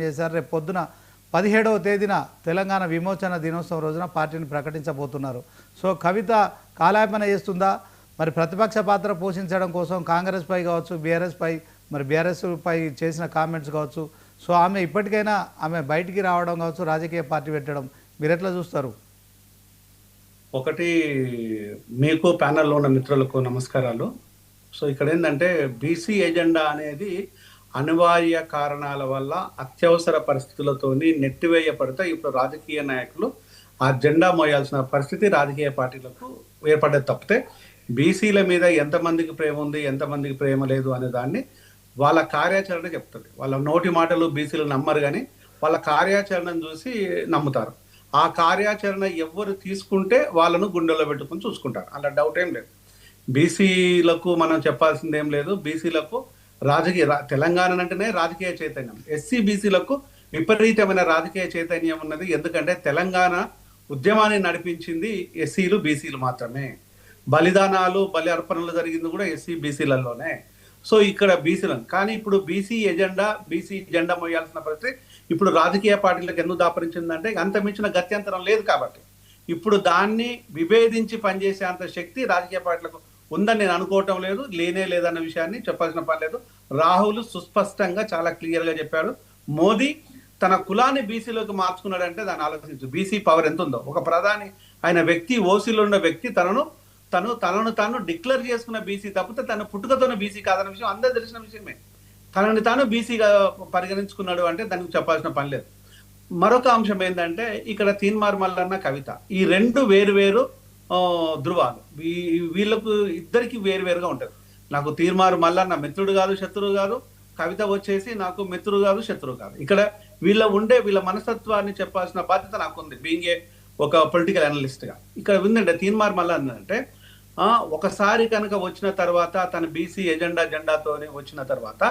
చేశారు. రేపు పొద్దున 17వ తేదీన తెలంగాణ విమోచన దినోత్సవం రోజున పార్టీని ప్రకటించబోతున్నారు. సో కవిత కాలాపన చేస్తుందా, మరి ప్రతిపక్ష పాత్ర పోషించడం కోసం కాంగ్రెస్ పై కావచ్చు, బీఆర్ఎస్ పై, మరి బీఆర్ఎస్ పై చేసిన కామెంట్స్ కావచ్చు, సో ఆమె ఇప్పటికైనా ఆమె బయటికి రావడం కావచ్చు, రాజకీయ పార్టీ పెట్టడం మీరు ఎట్లా చూస్తారు? ఒకటి, మీకు ప్యానెల్లో ఉన్న మిత్రులకు నమస్కారాలు. సో ఇక్కడ ఏంటంటే బీసీ ఎజెండా అనేది అనివార్య కారణాల వల్ల అత్యవసర పరిస్థితులతోని నెట్టివేయబడితే ఇప్పుడు రాజకీయ నాయకులు ఆ జెండా మోయాల్సిన పరిస్థితి రాజకీయ పార్టీలకు ఏర్పడేది తప్పితే బీసీల మీద ఎంతమందికి ప్రేమ ఉంది, ఎంతమందికి ప్రేమ లేదు అనే దాన్ని వాళ్ళ కార్యాచరణ చెప్తుంది. వాళ్ళ నోటి మాటలు బీసీలు నమ్మరు, కానీ వాళ్ళ కార్యాచరణను చూసి నమ్ముతారు. ఆ కార్యాచరణ ఎవరు తీసుకుంటే వాళ్ళను గుండెల్లో పెట్టుకుని చూసుకుంటారు, అలా డౌట్ ఏం లేదు. బీసీలకు మనం చెప్పాల్సింది ఏం లేదు. బీసీలకు తెలంగాణ అంటేనే రాజకీయ చైతన్యం. ఎస్సీ బీసీలకు విపరీతమైన రాజకీయ చైతన్యం ఉన్నది. ఎందుకంటే తెలంగాణ ఉద్యమాన్ని నడిపించింది ఎస్సీలు బీసీలు మాత్రమే. బలిదానాలు, బలి అర్పణలు జరిగింది కూడా ఎస్సీ బీసీలలోనే. సో ఇక్కడ బీసీలను, కానీ ఇప్పుడు బీసీ జెండా మోయాల్సిన పరిస్థితి ఇప్పుడు రాజకీయ పార్టీలకు ఎందుకు దాపరించిందంటే అంత మించిన గత్యంతరం లేదు కాబట్టి ఇప్పుడు దాన్ని విభేదించి పనిచేసే అంత శక్తి రాజకీయ పార్టీలకు ఉందని నేను అనుకోవటం లేదు, లేనే లేదన్న విషయాన్ని చెప్పాల్సిన పని లేదు. రాహుల్ సుస్పష్టంగా చాలా క్లియర్గా చెప్పాడు. మోదీ తన కులాన్ని బీసీలోకి మార్చుకున్నాడంటే దాన్ని ఆలోచించు, బీసీ పవర్ ఎంత ఉందో. ఒక ప్రధాని ఆయన వ్యక్తి, ఓసీలో ఉన్న వ్యక్తి తనను డిక్లేర్ చేసుకున్న బీసీ తప్పితే తన పుట్టుకతోనే బీసీ కాదన్న విషయం అందరూ తెలిసిన విషయమే. తనని తాను బీసీగా పరిగణించుకున్నాడు అంటే దానికి చెప్పాల్సిన పని లేదు. మరొక అంశం ఏంటంటే ఇక్కడ తీన్మార్ మల్లన్న, కవిత ఈ రెండు వేరు ధృవాలు. వీళ్ళకు ఇద్దరికి వేరుగా ఉంటుంది. నాకు తీన్మార్ మల్లన్న మిత్రుడు కాదు, శత్రువు కాదు. కవిత వచ్చేసి నాకు మిత్రుడు కాదు, శత్రువు కాదు. ఇక్కడ వీళ్ళ మనస్తత్వాన్ని చెప్పాల్సిన బాధ్యత నాకుంది, బీయింగ్ ఒక పొలిటికల్ అనలిస్ట్గా. ఇక్కడ ఉందంటే తీన్మార్ మల్లన్న అంటే ఒకసారి కనుక వచ్చిన తర్వాత తన బీసీ జెండాతోనే వచ్చిన తర్వాత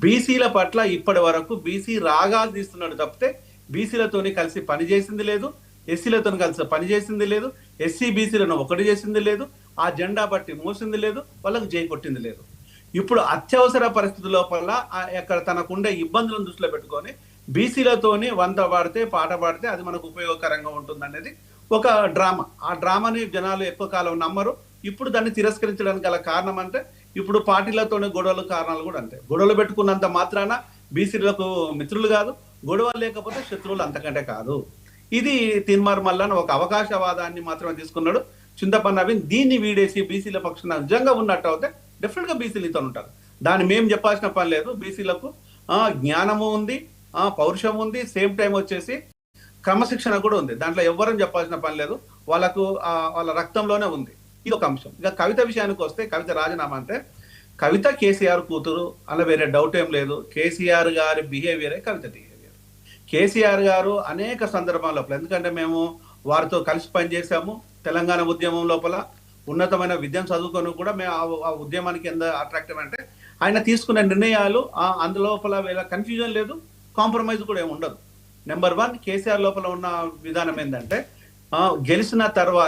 బీసీల పట్ల ఇప్పటి వరకు బీసీ రాగాలు తీస్తున్నాడు తప్పితే బీసీలతోని కలిసి పనిచేసింది లేదు, ఎస్సీలతో కలిసి పనిచేసింది లేదు, ఎస్సీ బీసీలను ఒకటి చేసింది లేదు, ఆ జెండా బట్టి మోసింది లేదు, వాళ్ళకు జై కొట్టింది లేదు. ఇప్పుడు అత్యవసర పరిస్థితి లోపల అక్కడ తనకుండే ఇబ్బందులను దృష్టిలో పెట్టుకొని బీసీలతోని వంత పాడితే, పాట పాడితే అది మనకు ఉపయోగకరంగా ఉంటుంది అనేది ఒక డ్రామా. ఆ డ్రామాని జనాలు ఎక్కువ కాలం నమ్మరు. ఇప్పుడు దాన్ని తిరస్కరించడానికి గల కారణం అంటే ఇప్పుడు పార్టీలతోనే గొడవలు కారణాలు కూడా అంతే. గొడవలు పెట్టుకున్నంత మాత్రాన బీసీలకు మిత్రులు కాదు, గొడవలు లేకపోతే శత్రువులు అంతకంటే కాదు. ఇది తీన్మార్ మల్లన్న ఒక అవకాశవాదాన్ని మాత్రమే తీసుకున్నాడు. చింతపన్న నవీన్ దీన్ని వీడేసి బీసీల పక్షాన నిజంగా ఉన్నట్టు అయితే డెఫినెట్గా బీసీలతో ఉంటారు. దాన్ని మేము చెప్పాల్సిన పని లేదు. బీసీలకు జ్ఞానము ఉంది, పౌరుషం ఉంది, సేమ్ టైం వచ్చేసి క్రమశిక్షణ కూడా ఉంది. దాంట్లో ఎవ్వరని చెప్పాల్సిన పని లేదు. వాళ్ళ రక్తంలోనే ఉంది. ఇది ఒక అంశం. ఇక కవిత విషయానికి వస్తే, కవిత రాజీనామా అంటే కవిత కేసీఆర్ కూతురు అలా వేరే డౌట్ ఏం లేదు. కేసీఆర్ గారి బిహేవియరే కవిత బిహేవియర్. కేసీఆర్ గారు అనేక సందర్భాల లోపల, ఎందుకంటే మేము వారితో కలిసి పనిచేసాము. తెలంగాణ ఉద్యమం లోపల ఉన్నతమైన విద్యను చదువుకొని కూడా మేము ఆ ఉద్యమానికి ఎంత అట్రాక్టివ్ అంటే ఆయన తీసుకునే నిర్ణయాలు అందులోపల వేళ కన్ఫ్యూజన్ లేదు, కాంప్రమైజ్ కూడా ఏమి ఉండదు. నెంబర్ 1 కేసీఆర్ లోపల ఉన్న విధానం ఏంటంటే గెలిచిన తర్వాత